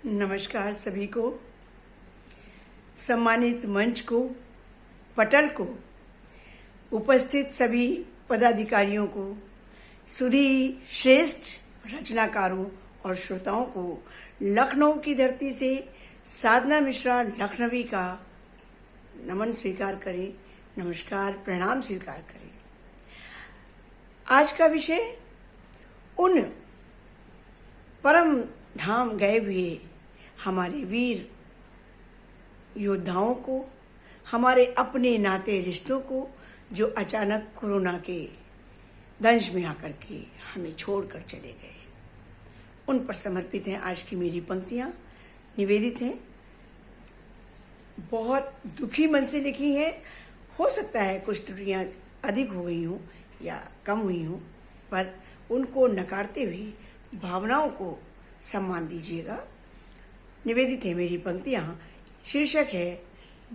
नमस्कार सभी को, सम्मानित मंच को, पटल को, उपस्थित सभी पदाधिकारियों को, सुधी श्रेष्ठ रचनाकारों और श्रोताओं को लखनऊ की धरती से साधना मिश्रा लखनवी का नमन स्वीकार करें, नमस्कार प्रणाम स्वीकार करें। आज का विषय उन परम धाम गए हुए हमारे वीर योद्धाओं को, हमारे अपने नाते रिश्तों को जो अचानक कोरोना के दंश में आकर के हमें छोड़कर चले गए, उन पर समर्पित हैं आज की मेरी पंक्तियां। निवेदित हैं, बहुत दुखी मन से लिखी हैं। हो सकता है कुछ त्रुटियां अधिक हो गई हों या कम हुई हों, पर उनको नकारते हुए भावनाओं को सम्मान दीजिएगा। निवेदित है मेरी पंक्तियां। शीर्षक है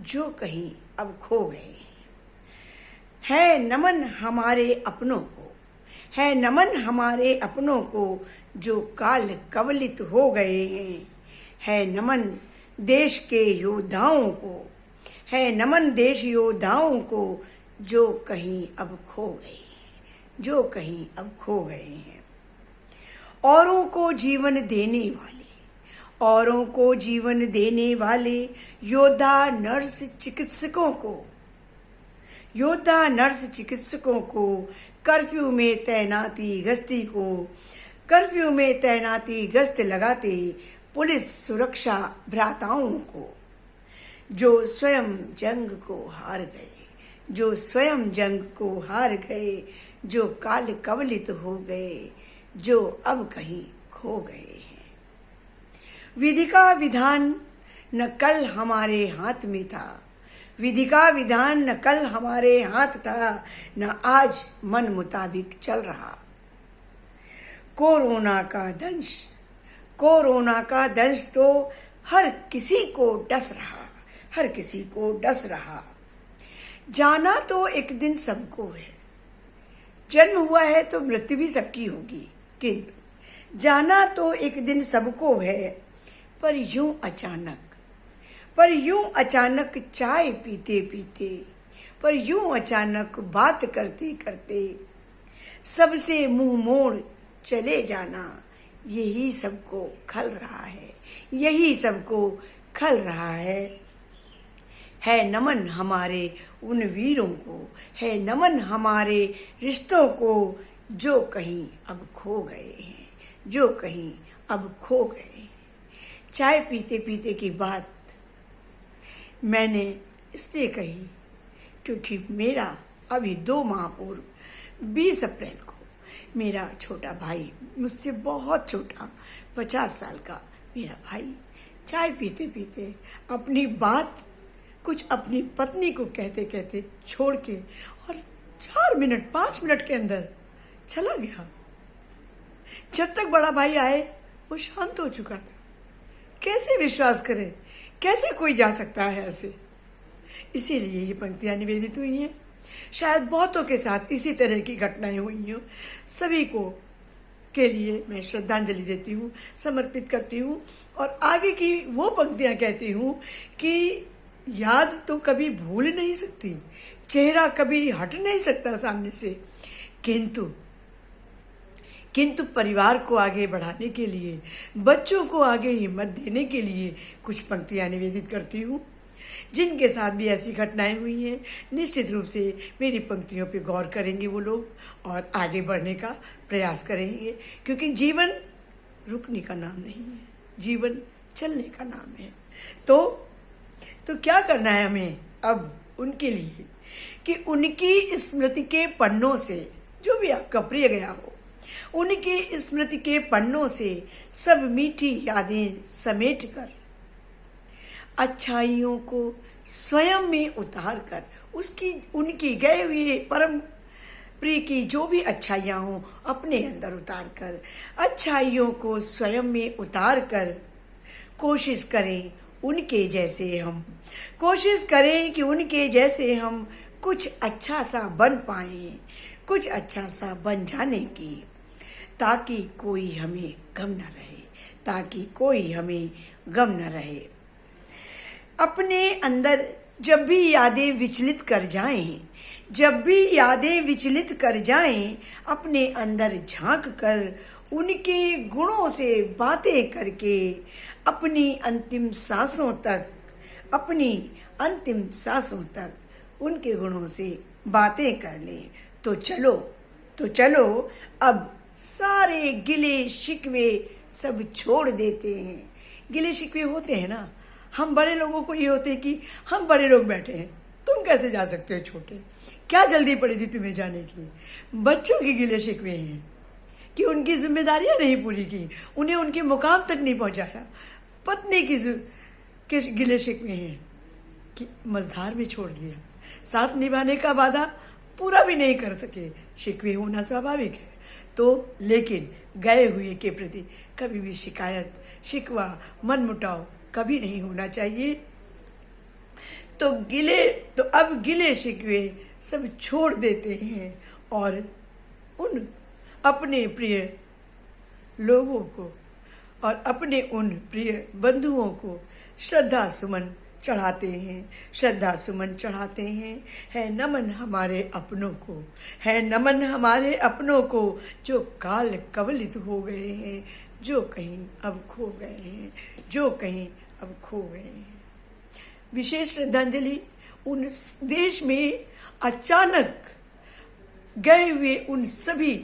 जो कहीं अब खो गए है नमन हमारे अपनों को, है नमन हमारे अपनों को जो काल कवलित हो गए हैं, है नमन देश के योद्धाओं को, है नमन देश योद्धाओं को जो कहीं अब खो गए, जो कहीं अब खो गए हैं। औरों को जीवन देने वाले, औरों को जीवन देने वाले योद्धा नर्स चिकित्सकों को, योद्धा नर्स चिकित्सकों को, कर्फ्यू में तैनाती गश्ती को, कर्फ्यू में तैनाती गश्त लगाते पुलिस सुरक्षा भ्राताओं को, जो स्वयं जंग को हार गए, जो स्वयं जंग को हार गए, जो काल कवलित हो गए, जो अब कहीं खो गए हैं। विधि का विधान न कल हमारे हाथ में था, विधि का विधान न कल हमारे हाथ था, न आज मन मुताबिक चल रहा। कोरोना का दंश, कोरोना का दंश तो हर किसी को डस रहा, हर किसी को डस रहा। जाना तो एक दिन सबको है, जन्म हुआ है तो मृत्यु भी सबकी होगी, किंतु जाना तो एक दिन सबको है। पर यूं अचानक, पर यूं अचानक चाय पीते पीते, पर यूं अचानक बात करते करते सबसे मुंह मोड़ चले जाना, यही सबको खल रहा है, यही सबको खल रहा है नमन हमारे उन वीरों को, है नमन हमारे रिश्तों को जो कहीं अब खो गए हैं, जो कहीं अब खो गए हैं। चाय पीते पीते की बात मैंने इसलिए कही क्योंकि मेरा अभी 2 माह पूर्व 20 अप्रैल को मेरा छोटा भाई, मुझसे बहुत छोटा 50 साल का मेरा भाई, चाय पीते पीते अपनी बात कुछ अपनी पत्नी को कहते कहते छोड़ के और 4 मिनट 5 मिनट के अंदर चला गया। जब तक बड़ा भाई आए वो शांत हो चुका था। कैसे विश्वास करें, कैसे कोई जा सकता है ऐसे। इसीलिए ये पंक्तियां निवेदित हुई हैं। शायद बहुतों के साथ इसी तरह की घटनाएं हुई हों। सभी को के लिए मैं श्रद्धांजलि देती हूँ, समर्पित करती हूँ और आगे की वो पंक्तियां कहती हूँ कि याद तो कभी भूल नहीं सकती, चेहरा कभी हट नहीं सकता सामने से, किंतु परिवार को आगे बढ़ाने के लिए, बच्चों को आगे हिम्मत देने के लिए कुछ पंक्तियां निवेदित करती हूँ। जिनके साथ भी ऐसी घटनाएं हुई हैं, निश्चित रूप से मेरी पंक्तियों पे गौर करेंगे वो लोग और आगे बढ़ने का प्रयास करेंगे, क्योंकि जीवन रुकने का नाम नहीं है, जीवन चलने का नाम है। तो क्या करना है हमें अब उनके लिए कि उनकी स्मृति के पन्नों से, जो भी आपका प्रिय गया हो, उनकी स्मृति के पन्नों से सब मीठी यादें समेट कर, अच्छाइयों को स्वयं में उतार कर, उसकी उनकी गए हुए परम प्रिय की जो भी अच्छाइयाँ हों अपने अंदर उतार कर, अच्छाइयों को स्वयं में उतार कर कोशिश करें उनके जैसे हम, कोशिश करें कि उनके जैसे हम कुछ अच्छा सा बन पाएं, कुछ अच्छा सा बन जाने की, ताकि कोई हमें गम न रहे, ताकि कोई हमें गम न रहे। अपने अंदर जब भी यादें विचलित कर जाएं, जब भी यादें विचलित कर जाएं, अपने अंदर झांक कर उनके गुणों से बातें करके अपनी अंतिम सांसों तक, अपनी अंतिम सांसों तक उनके गुणों से बातें कर लें। तो चलो अब सारे गिले शिकवे सब छोड़ देते हैं। गिले शिकवे होते हैं ना, हम बड़े लोगों को ये होते हैं कि हम बड़े लोग बैठे हैं, तुम कैसे जा सकते हो छोटे, क्या जल्दी पड़ी थी तुम्हें जाने की। बच्चों की गिले शिकवे हैं कि उनकी जिम्मेदारियां नहीं पूरी की, उन्हें उनके मुकाम तक नहीं पहुंचाया। पत्नी के गिले शिकवे हैं कि मझधार में छोड़ दिया, साथ निभाने का वादा पूरा भी नहीं कर सके। शिकवे होना स्वाभाविक है, तो लेकिन गए हुए के प्रति कभी भी शिकायत, शिकवा, मनमुटाव कभी नहीं होना चाहिए। तो अब गिले शिकवे सब छोड़ देते हैं और उन अपने प्रिय लोगों को और अपने उन प्रिय बंधुओं को श्रद्धा सुमन चढ़ाते हैं, श्रद्धा सुमन चढ़ाते हैं। है नमन हमारे अपनों को, है नमन हमारे अपनों को जो काल कवलित हो गए हैं, जो कहीं अब खो गए हैं, जो कहीं अब खो गए हैं। विशेष श्रद्धांजलि उन देश में अचानक गए हुए उन सभी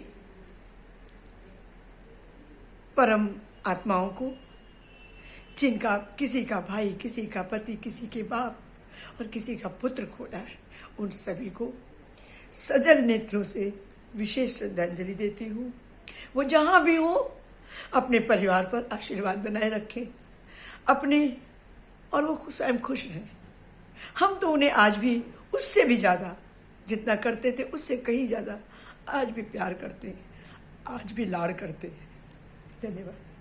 परम आत्माओं को, जिनका किसी का भाई, किसी का पति, किसी के बाप और किसी का पुत्र खोला है, उन सभी को सजल नेत्रों से विशेष श्रद्धांजलि देती हूँ। वो जहाँ भी हो अपने परिवार पर आशीर्वाद बनाए रखें अपने, और वो स्वयं खुश रहें। हम तो उन्हें आज भी उससे भी ज़्यादा, जितना करते थे उससे कहीं ज़्यादा आज भी प्यार करते हैं, आज भी लाड़ करते हैं। धन्यवाद।